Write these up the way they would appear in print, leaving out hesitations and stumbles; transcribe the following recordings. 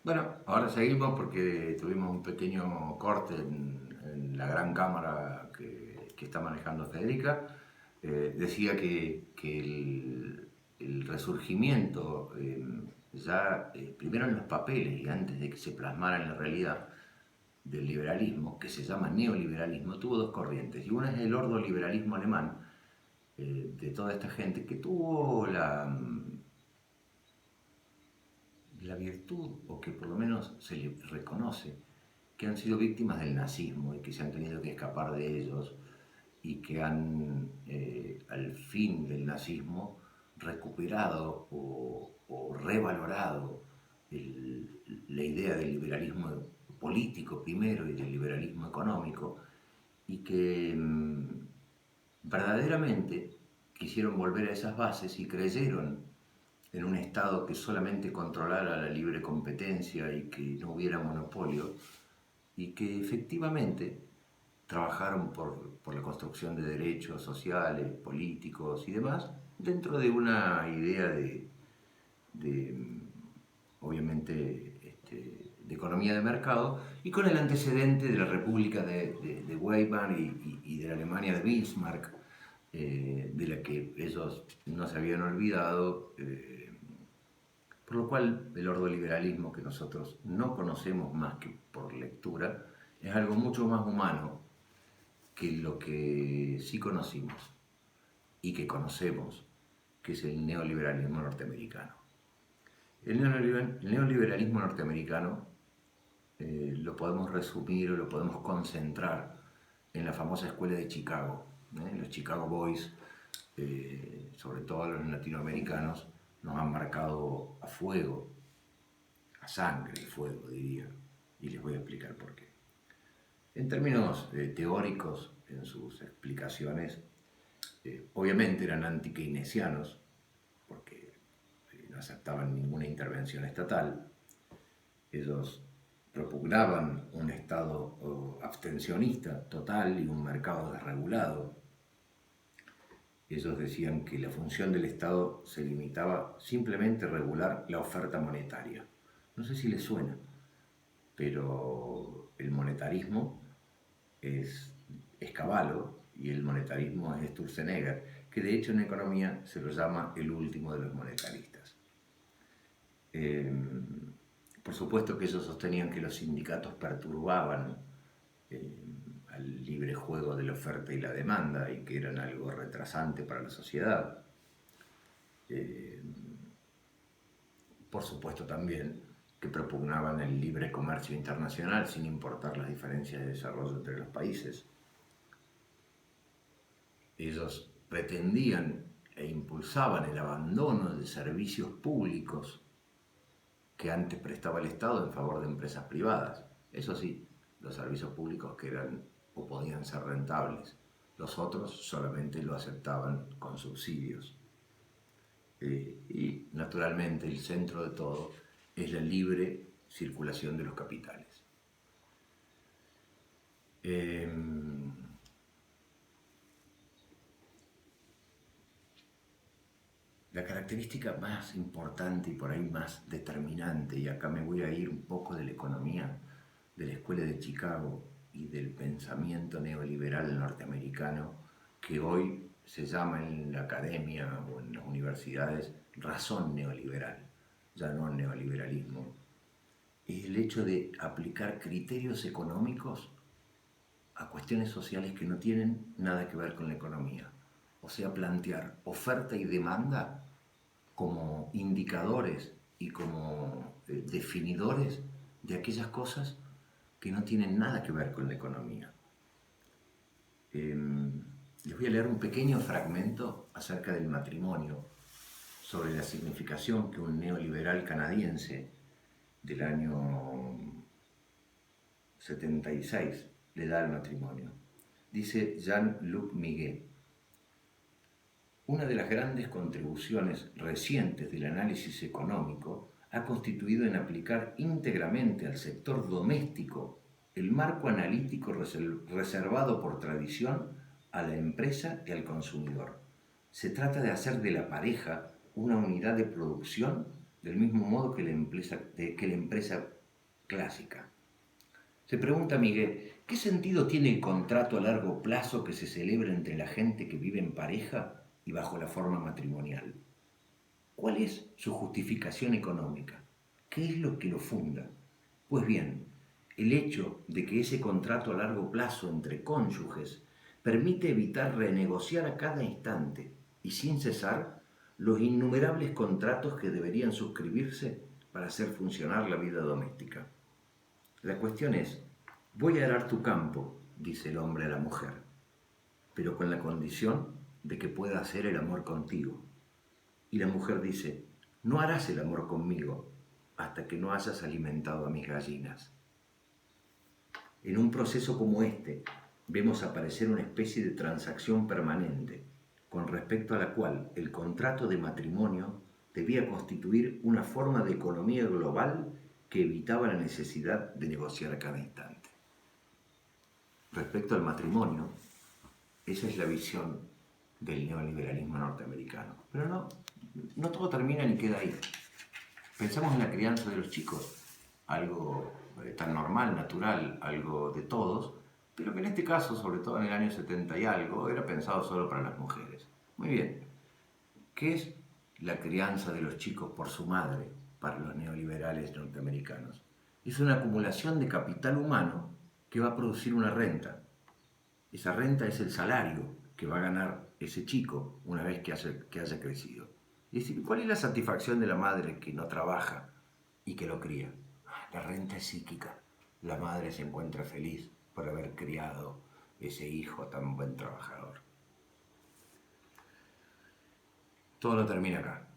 Bueno, ahora seguimos porque tuvimos un pequeño corte en la gran cámara que está manejando Federica. Decía que el resurgimiento, ya primero en los papeles y antes de que se plasmara en la realidad del liberalismo, que se llama neoliberalismo, tuvo dos corrientes. Y una es el ordoliberalismo alemán, de toda esta gente que tuvo la virtud, o que por lo menos se le reconoce, que han sido víctimas del nazismo y que se han tenido que escapar de ellos y que han, al fin del nazismo, recuperado o revalorado la idea del liberalismo político primero y del liberalismo económico, y que verdaderamente quisieron volver a esas bases y creyeron en un Estado que solamente controlara la libre competencia y que no hubiera monopolio, y que efectivamente trabajaron por la construcción de derechos sociales, políticos y demás, dentro de una idea de obviamente, de economía de mercado, y con el antecedente de la República de Weimar y de la Alemania de Bismarck, de la que ellos no se habían olvidado. Por lo cual el ordoliberalismo, que nosotros no conocemos más que por lectura, es algo mucho más humano que lo que sí conocimos y que conocemos, que es el neoliberalismo norteamericano. El neoliberalismo norteamericano lo podemos resumir o lo podemos concentrar en la famosa escuela de Chicago, los Chicago Boys, sobre todo los latinoamericanos, nos han marcado a fuego, a sangre y fuego, diría, y les voy a explicar por qué. En términos teóricos, en sus explicaciones, obviamente eran anti-keynesianos, porque no aceptaban ninguna intervención estatal. Ellos propugnaban un Estado abstencionista total y un mercado desregulado. Ellos decían que la función del Estado se limitaba simplemente a regular la oferta monetaria. No sé si les suena, pero el monetarismo es Cavallo y el monetarismo es Sturzenegger, que de hecho en economía se lo llama el último de los monetaristas. Por supuesto que ellos sostenían que los sindicatos perturbaban al libre juego de la oferta y la demanda y que eran algo retrasante para la sociedad. Por supuesto también que propugnaban el libre comercio internacional sin importar las diferencias de desarrollo entre los países. Ellos pretendían e impulsaban el abandono de servicios públicos que antes prestaba el Estado en favor de empresas privadas. Eso sí, los servicios públicos que eran o podían ser rentables. Los otros solamente lo aceptaban con subsidios. Y naturalmente el centro de todo es la libre circulación de los capitales. La característica más importante y por ahí más determinante, y acá me voy a ir un poco de la economía, de la escuela de Chicago y del pensamiento neoliberal norteamericano, que hoy se llama en la academia o en las universidades razón neoliberal, ya no neoliberalismo, es el hecho de aplicar criterios económicos a cuestiones sociales que no tienen nada que ver con la economía. O sea, plantear oferta y demanda como indicadores y como definidores de aquellas cosas que no tienen nada que ver con la economía. Les voy a leer un pequeño fragmento acerca del matrimonio, sobre la significación que un neoliberal canadiense del año 76 le da al matrimonio. Dice Jean-Luc Miguet: una de las grandes contribuciones recientes del análisis económico ha constituido en aplicar íntegramente al sector doméstico el marco analítico reservado por tradición a la empresa y al consumidor. Se trata de hacer de la pareja una unidad de producción del mismo modo que la empresa clásica. Se pregunta Miguel, ¿qué sentido tiene el contrato a largo plazo que se celebra entre la gente que vive en pareja y bajo la forma matrimonial? ¿Cuál es su justificación económica? ¿Qué es lo que lo funda? Pues bien, el hecho de que ese contrato a largo plazo entre cónyuges permite evitar renegociar a cada instante y sin cesar los innumerables contratos que deberían suscribirse para hacer funcionar la vida doméstica. La cuestión es, voy a arar tu campo, dice el hombre a la mujer, pero con la condición de que pueda hacer el amor contigo. Y la mujer dice, no harás el amor conmigo hasta que no hayas alimentado a mis gallinas. En un proceso como este, vemos aparecer una especie de transacción permanente, con respecto a la cual el contrato de matrimonio debía constituir una forma de economía global que evitaba la necesidad de negociar a cada instante. Respecto al matrimonio, esa es la visión del neoliberalismo norteamericano. Pero no todo termina ni queda ahí. Pensamos en la crianza de los chicos, algo tan normal, natural, algo de todos, pero que en este caso, sobre todo en el año 70 y algo, era pensado solo para las mujeres. Muy bien, ¿qué es la crianza de los chicos por su madre para los neoliberales norteamericanos? Es una acumulación de capital humano que va a producir una renta. Esa renta es el salario que va a ganar ese chico una vez que haya crecido. Es decir, ¿cuál es la satisfacción de la madre que no trabaja y que lo cría? La renta es psíquica. La madre se encuentra feliz por haber criado ese hijo tan buen trabajador. Todo no termina acá.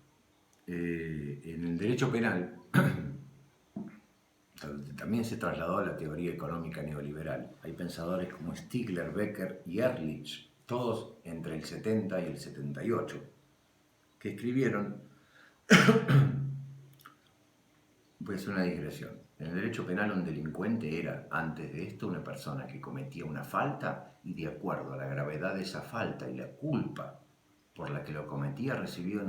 En el derecho penal también se trasladó a la teoría económica neoliberal. Hay pensadores como Stigler, Becker y Ehrlich, todos entre el 70 y el 78, que escribieron, voy a hacer una digresión, en el derecho penal un delincuente era, antes de esto, una persona que cometía una falta y de acuerdo a la gravedad de esa falta y la culpa por la que lo cometía, recibía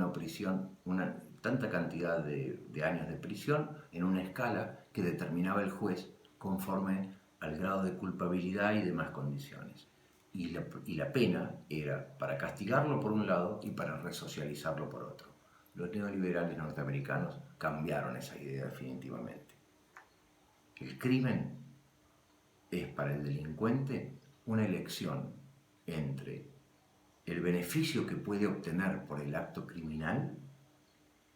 tanta cantidad de años de prisión en una escala que determinaba el juez conforme al grado de culpabilidad y demás condiciones. Y la pena era para castigarlo por un lado y para resocializarlo por otro. Los neoliberales norteamericanos cambiaron esa idea definitivamente. El crimen es para el delincuente una elección entre el beneficio que puede obtener por el acto criminal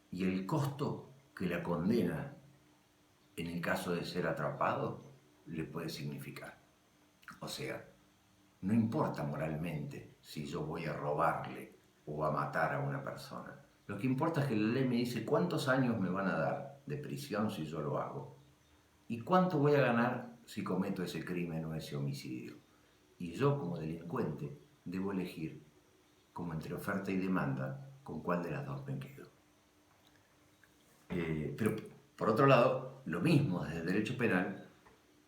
y el costo que la condena, en el caso de ser atrapado, le puede significar. O sea, no importa moralmente si yo voy a robarle o a matar a una persona. Lo que importa es que la ley me dice cuántos años me van a dar de prisión si yo lo hago y cuánto voy a ganar si cometo ese crimen o ese homicidio. Y yo, como delincuente, debo elegir, como entre oferta y demanda, con cuál de las dos me quedo. Pero, por otro lado, lo mismo desde el derecho penal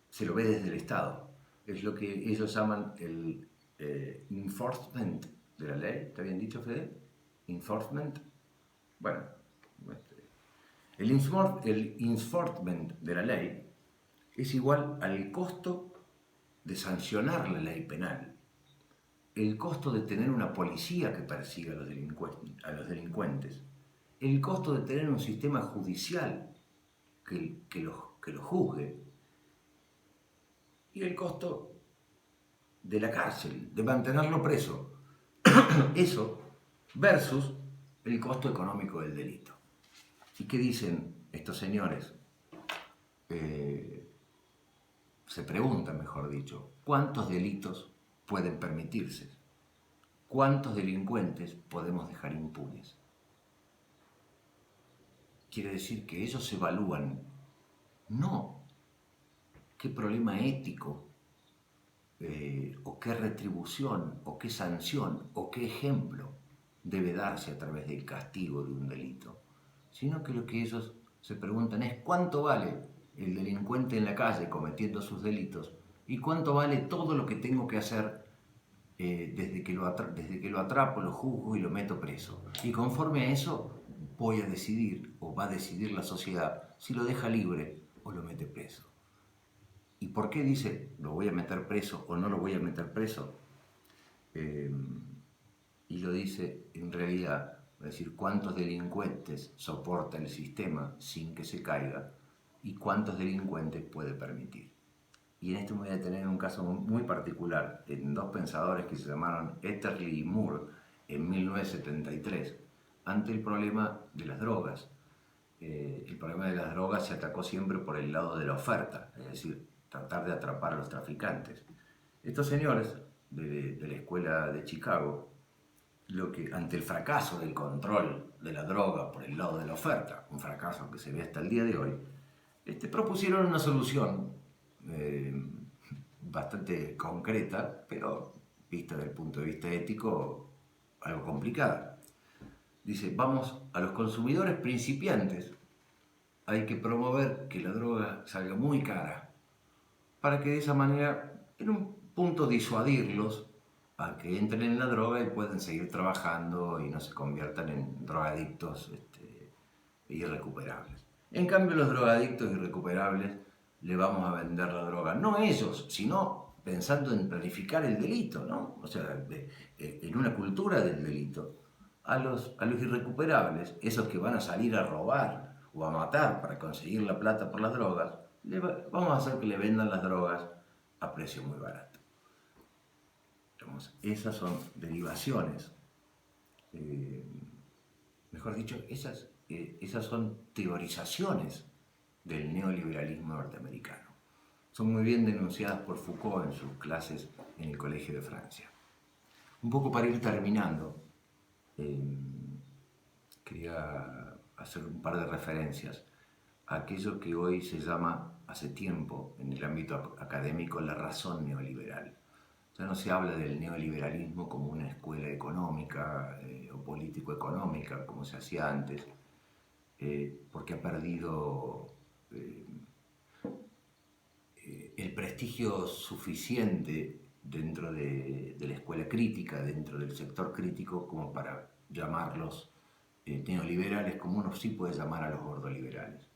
se lo ve desde el Estado. Es lo que ellos llaman el enforcement de la ley. ¿Está bien dicho, Fede? Enforcement. Bueno, el enforcement de la ley es igual al costo de sancionar la ley penal, el costo de tener una policía que persiga a los delincuentes, el costo de tener un sistema judicial que los juzgue, y el costo de la cárcel, de mantenerlo preso. Eso versus el costo económico del delito. ¿Y qué dicen estos señores? Se preguntan, mejor dicho, ¿cuántos delitos pueden permitirse? ¿Cuántos delincuentes podemos dejar impunes? Quiere decir que ellos evalúan no qué problema ético o qué retribución o qué sanción o qué ejemplo debe darse a través del castigo de un delito, sino que lo que ellos se preguntan es cuánto vale el delincuente en la calle cometiendo sus delitos y cuánto vale todo lo que tengo que hacer desde que lo atrapo, lo juzgo y lo meto preso. Y conforme a eso voy a decidir o va a decidir la sociedad si lo deja libre o lo mete preso. ¿Y por qué dice lo voy a meter preso o no lo voy a meter preso? Y lo dice en realidad, es decir, cuántos delincuentes soporta el sistema sin que se caiga y cuántos delincuentes puede permitir. Y en esto me voy a tener un caso muy particular, en dos pensadores que se llamaron Etterly y Moore en 1973, ante el problema de las drogas. El problema de las drogas se atacó siempre por el lado de la oferta, es decir, tratar de atrapar a los traficantes. Estos señores de la escuela de Chicago, ante el fracaso del control de la droga por el lado de la oferta, un fracaso que se ve hasta el día de hoy, propusieron una solución bastante concreta, pero vista desde el punto de vista ético, algo complicada. Dice, vamos a los consumidores principiantes, hay que promover que la droga salga muy cara, para que de esa manera, en un punto, disuadirlos a que entren en la droga y puedan seguir trabajando y no se conviertan en drogadictos irrecuperables. En cambio, los drogadictos irrecuperables le vamos a vender la droga, no a ellos, sino pensando en planificar el delito, ¿no? O sea, en una cultura del delito, a los irrecuperables, esos que van a salir a robar o a matar para conseguir la plata por las drogas, vamos a hacer que le vendan las drogas a precio muy barato. Esas son derivaciones, mejor dicho, esas son teorizaciones del neoliberalismo norteamericano. Son muy bien denunciadas por Foucault en sus clases en el Colegio de Francia. Un poco para ir terminando, quería hacer un par de referencias a aquello que hoy se llama, hace tiempo, en el ámbito académico, la razón neoliberal. Ya no se habla del neoliberalismo como una escuela económica o político-económica, como se hacía antes, porque ha perdido el prestigio suficiente dentro de la escuela crítica, dentro del sector crítico, como para llamarlos neoliberales, como uno sí puede llamar a los gordoliberales.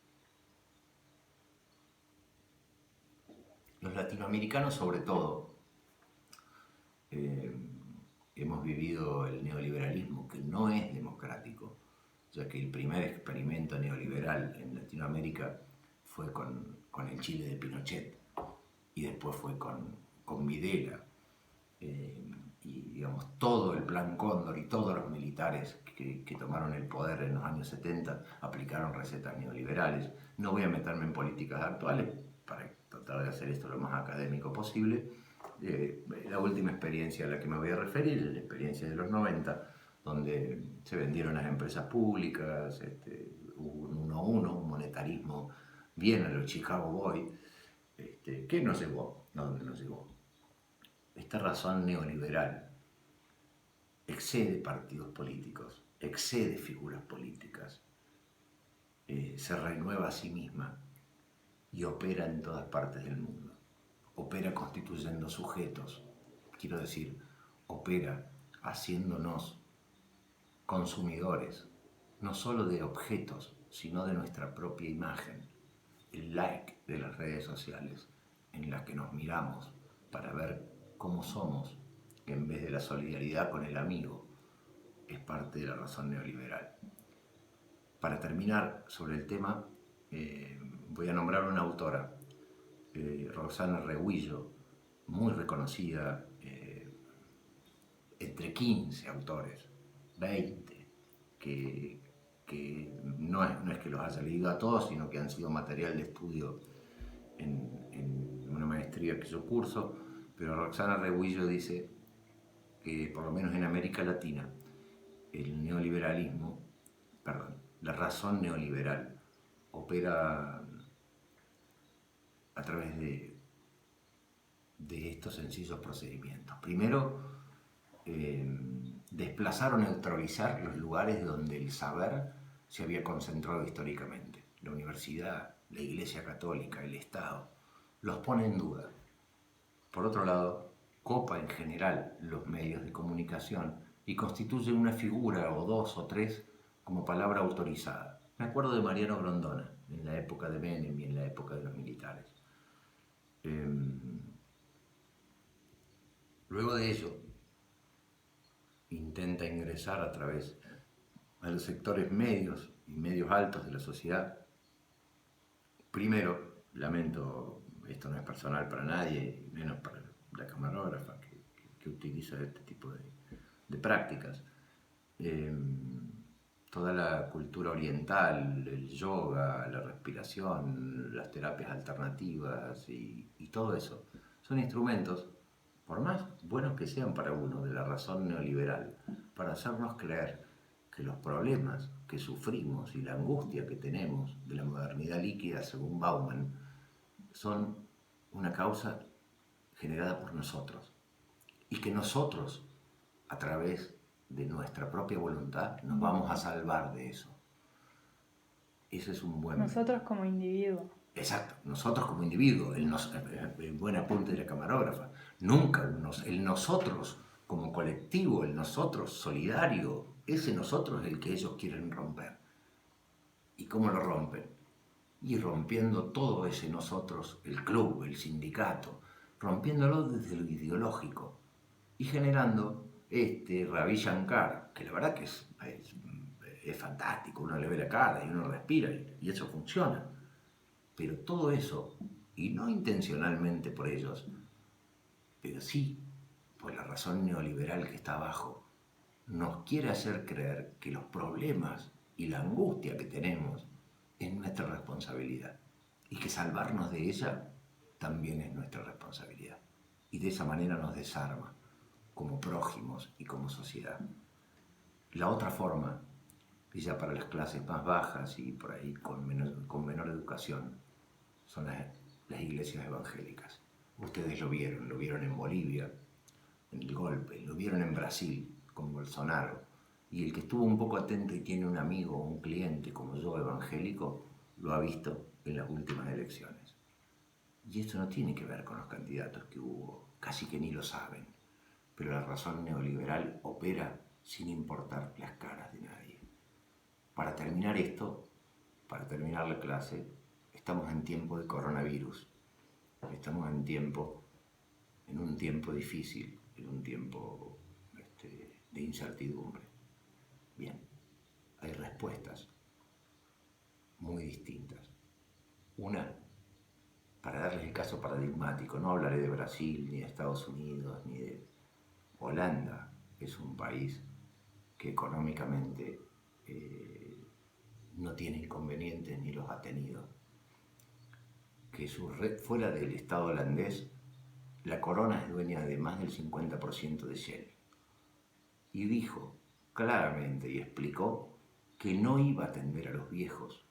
Los latinoamericanos, sobre todo, hemos vivido el neoliberalismo, que no es democrático, ya que el primer experimento neoliberal en Latinoamérica fue con el Chile de Pinochet y después fue con Videla. Y digamos, todo el Plan Cóndor y todos los militares que tomaron el poder en los años 70 aplicaron recetas neoliberales. No voy a meterme en políticas actuales para tratar de hacer esto lo más académico posible. La última experiencia a la que me voy a referir es la experiencia de los 90, donde se vendieron las empresas públicas, hubo un 1-1, un monetarismo bien a los Chicago Boys, que nos llevó a donde nos llevó. Esta razón neoliberal excede partidos políticos, excede figuras políticas, se renueva a sí misma y opera en todas partes del mundo. Opera constituyendo sujetos, quiero decir, opera haciéndonos consumidores, no solo de objetos, sino de nuestra propia imagen, el like de las redes sociales en las que nos miramos para ver cómo somos, en vez de la solidaridad con el amigo, es parte de la razón neoliberal. Para terminar sobre el tema, voy a nombrar una autora, Roxana Reguillo, muy reconocida, entre 15 autores, 20, que no es que los haya leído a todos, sino que han sido material de estudio en una maestría que yo curso, pero Roxana Reguillo dice que por lo menos en América Latina la razón neoliberal opera a través de estos sencillos procedimientos. Primero, desplazar o neutralizar los lugares donde el saber se había concentrado históricamente. La universidad, la Iglesia Católica, el Estado, los pone en duda. Por otro lado, copa en general los medios de comunicación y constituye una figura o dos o tres como palabra autorizada. Me acuerdo de Mariano Grondona, en la época de Menem y en la época de los militares. Luego de ello, intenta ingresar a través a los sectores medios y medios altos de la sociedad. Primero, lamento, esto no es personal para nadie, menos para la camarógrafa que utiliza este tipo de prácticas. Toda la cultura oriental, el yoga, la respiración, las terapias alternativas y todo eso, son instrumentos, por más buenos que sean para uno, de la razón neoliberal, para hacernos creer que los problemas que sufrimos y la angustia que tenemos de la modernidad líquida, según Bauman, son una causa generada por nosotros. Y que nosotros, a través de nuestra propia voluntad, nos vamos a salvar de eso. Ese es un buen... Nosotros como individuo. Exacto, nosotros como individuo, el buen apunte de la camarógrafa. Nunca el nosotros como colectivo, el nosotros solidario, ese nosotros es el que ellos quieren romper. ¿Y cómo lo rompen? Y rompiendo todo ese nosotros, el club, el sindicato, rompiéndolo desde lo ideológico y generando Ravi Shankar, que la verdad que es fantástico, uno le ve la cara y uno respira y eso funciona. Pero todo eso, y no intencionalmente por ellos, pero sí por la razón neoliberal que está abajo, nos quiere hacer creer que los problemas y la angustia que tenemos es nuestra responsabilidad y que salvarnos de ella también es nuestra responsabilidad. Y de esa manera nos desarma como prójimos y como sociedad. La otra forma, y ya para las clases más bajas y por ahí con menor educación, son las iglesias evangélicas. Ustedes lo vieron en Bolivia, en el golpe, lo vieron en Brasil con Bolsonaro, y el que estuvo un poco atento y tiene un amigo o un cliente como yo evangélico, lo ha visto en las últimas elecciones. Y esto no tiene que ver con los candidatos que hubo, casi que ni lo saben, pero la razón neoliberal opera sin importar las caras de nadie. Para terminar esto, para terminar la clase, estamos en tiempo de coronavirus, estamos en un tiempo difícil, en un tiempo de incertidumbre. Bien, hay respuestas muy distintas. Una, para darles el caso paradigmático, no hablaré de Brasil, ni de Estados Unidos, ni de Holanda, es un país que económicamente no tiene inconvenientes ni los ha tenido. Que fuera del Estado holandés, la corona es dueña de más del 50% de Shell. Y dijo claramente y explicó que no iba a atender a los viejos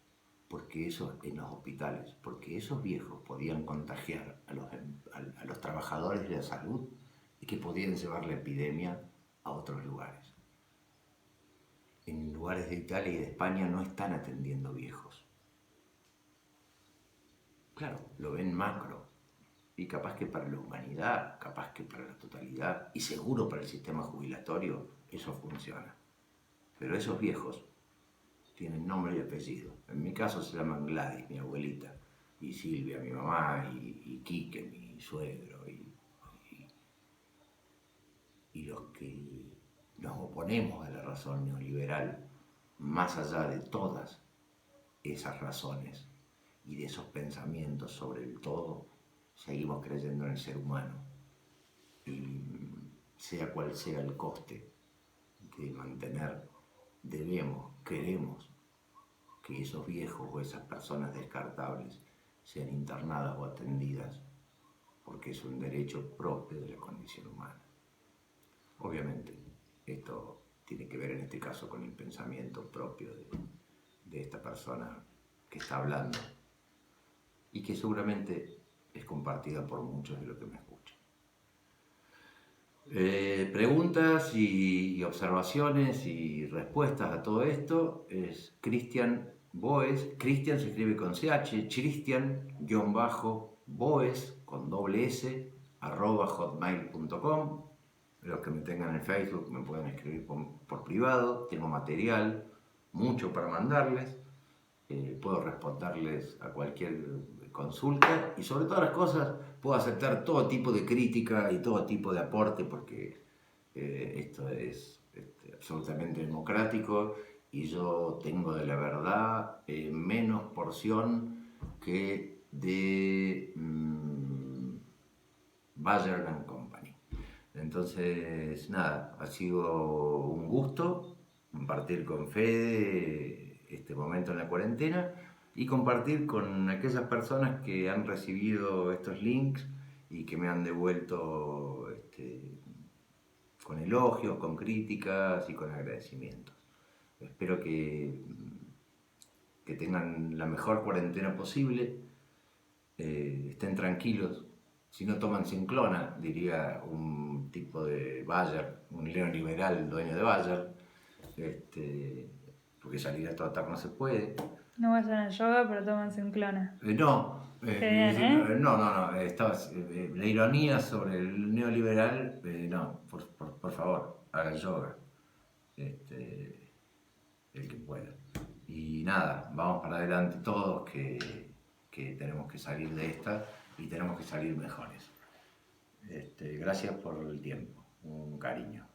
porque en los hospitales, porque esos viejos podían contagiar a los trabajadores de la salud y que podían llevar la epidemia a otros lugares. En lugares de Italia y de España no están atendiendo viejos. Claro, lo ven macro, y capaz que para la humanidad, capaz que para la totalidad, y seguro para el sistema jubilatorio, eso funciona. Pero esos viejos tienen nombre y apellido. En mi caso se llaman Gladys, mi abuelita, y Silvia, mi mamá, y Quique, mi suegro, y los que nos oponemos a la razón neoliberal, más allá de todas esas razones y de esos pensamientos sobre el todo, seguimos creyendo en el ser humano. Y sea cual sea el coste de mantener, queremos que esos viejos o esas personas descartables sean internadas o atendidas, porque es un derecho propio de la condición humana. Obviamente, esto tiene que ver en este caso con el pensamiento propio de esta persona que está hablando y que seguramente es compartida por muchos de los que me escuchan. Preguntas y observaciones y respuestas a todo esto es Cristian Boes. Cristian se escribe con CH, Cristian-Boes con doble S, @hotmail.com. Los que me tengan en Facebook me pueden escribir por privado, tengo material, mucho para mandarles, puedo responderles a cualquier consulta y sobre todas las cosas puedo aceptar todo tipo de crítica y todo tipo de aporte porque esto es absolutamente democrático y yo tengo de la verdad menos porción que de Bayer and Company. Entonces, nada, ha sido un gusto compartir con Fede este momento en la cuarentena y compartir con aquellas personas que han recibido estos links y que me han devuelto con elogios, con críticas y con agradecimientos. Espero que tengan la mejor cuarentena posible, estén tranquilos. Si no toman Cinclona, diría un tipo de Bayer, un neoliberal dueño de Bayer, porque salir a trotar no se puede. No vayan al yoga, pero toman Cinclona. Qué bien, ¿eh? No, la ironía sobre el neoliberal, no, por favor, hagan yoga, el que pueda. Y nada, vamos para adelante todos, que tenemos que salir de esta y tenemos que salir mejores. Gracias por el tiempo, un cariño.